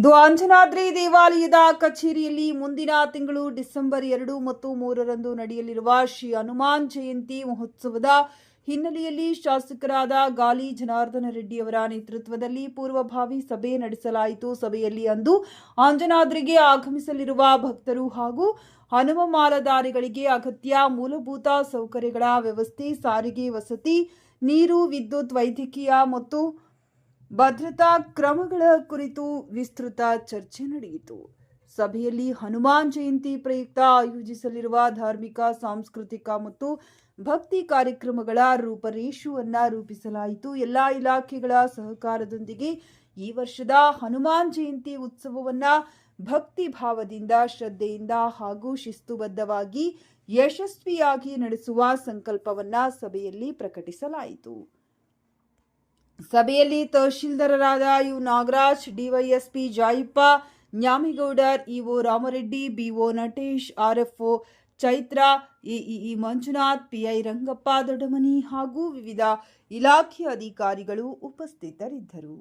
ಇಂದು ಅಂಜನಾದ್ರಿ ದೇವಾಲಯದ ಕಚೇರಿಯಲ್ಲಿ ಮುಂದಿನ ತಿಂಗಳು ಡಿಸೆಂಬರ್ 2 ಮತ್ತು 3ರಂದು ನಡೆಯಲಿರುವ ಶ್ರೀ ಹನುಮಾನ್ ಜಯಂತಿ ಮಹೋತ್ಸವದ ಹಿನ್ನೆಲೆಯಲ್ಲಿ ಶಾಸಕರಾದ ಗಾಲಿ ಜನಾರ್ದನ ರೆಡ್ಡಿ ಅವರ ನೇತೃತ್ವದಲ್ಲಿ ಪೂರ್ವಭಾವಿ ಸಭೆ ನಡೆಸಲಾಯಿತು. ಸಭೆಯಲ್ಲಿ ಅಂದು ಅಂಜನಾದ್ರಿಗೆ ಆಗಮಿಸಲಿರುವ ಭಕ್ತರು ಹಾಗೂ ಹನುಮ ಮಾಲಾಧಾರಿಗಳಿಗೆ ಅಗತ್ಯ ಮೂಲಭೂತ ಸೌಕರ್ಯಗಳ ವ್ಯವಸ್ಥೆ, ಸಾರಿಗೆ, ವಸತಿ, ನೀರು, ವಿದ್ಯುತ್, ವೈದ್ಯಕೀಯ ಮತ್ತು ಭದ್ರತಾ ಕ್ರಮಗಳ ಕುರಿತು ವಿಸ್ತೃತ ಚರ್ಚೆ ನಡೆಯಿತು. ಸಭೆಯಲ್ಲಿ ಹನುಮಾನ್ ಜಯಂತಿ ಪ್ರಯುಕ್ತ ಆಯೋಜಿಸಲಿರುವ ಧಾರ್ಮಿಕ, ಸಾಂಸ್ಕೃತಿಕ ಮತ್ತು ಭಕ್ತಿ ಕಾರ್ಯಕ್ರಮಗಳ ರೂಪರೇಷೆಯನ್ನು ರೂಪಿಸಲಾಯಿತು. ಎಲ್ಲ ಇಲಾಖೆಗಳ ಸಹಕಾರದೊಂದಿಗೆ ಈ ವರ್ಷದ ಹನುಮಾನ್ ಜಯಂತಿ ಉತ್ಸವವನ್ನು ಭಕ್ತಿ ಭಾವದಿಂದ, ಶ್ರದ್ಧೆಯಿಂದ ಹಾಗೂ ಶಿಸ್ತುಬದ್ಧವಾಗಿ ಯಶಸ್ವಿಯಾಗಿ ನಡೆಸುವ ಸಂಕಲ್ಪವನ್ನು ಸಭೆಯಲ್ಲಿ ಪ್ರಕಟಿಸಲಾಯಿತು. ಸಭೆಯಲ್ಲಿ ತಹಶೀಲ್ದಾರರಾದ U Nagaraj, DYSP Jayappa, Nyamegoudar, EO Ramareddy, BO Natesh, RFO Chaitra, AEE Manjunath, PI Rangappa Doddamani ಹಾಗೂ ವಿವಿಧ ಇಲಾಖೆ ಅಧಿಕಾರಿಗಳು ಉಪಸ್ಥಿತರಿದ್ದರು.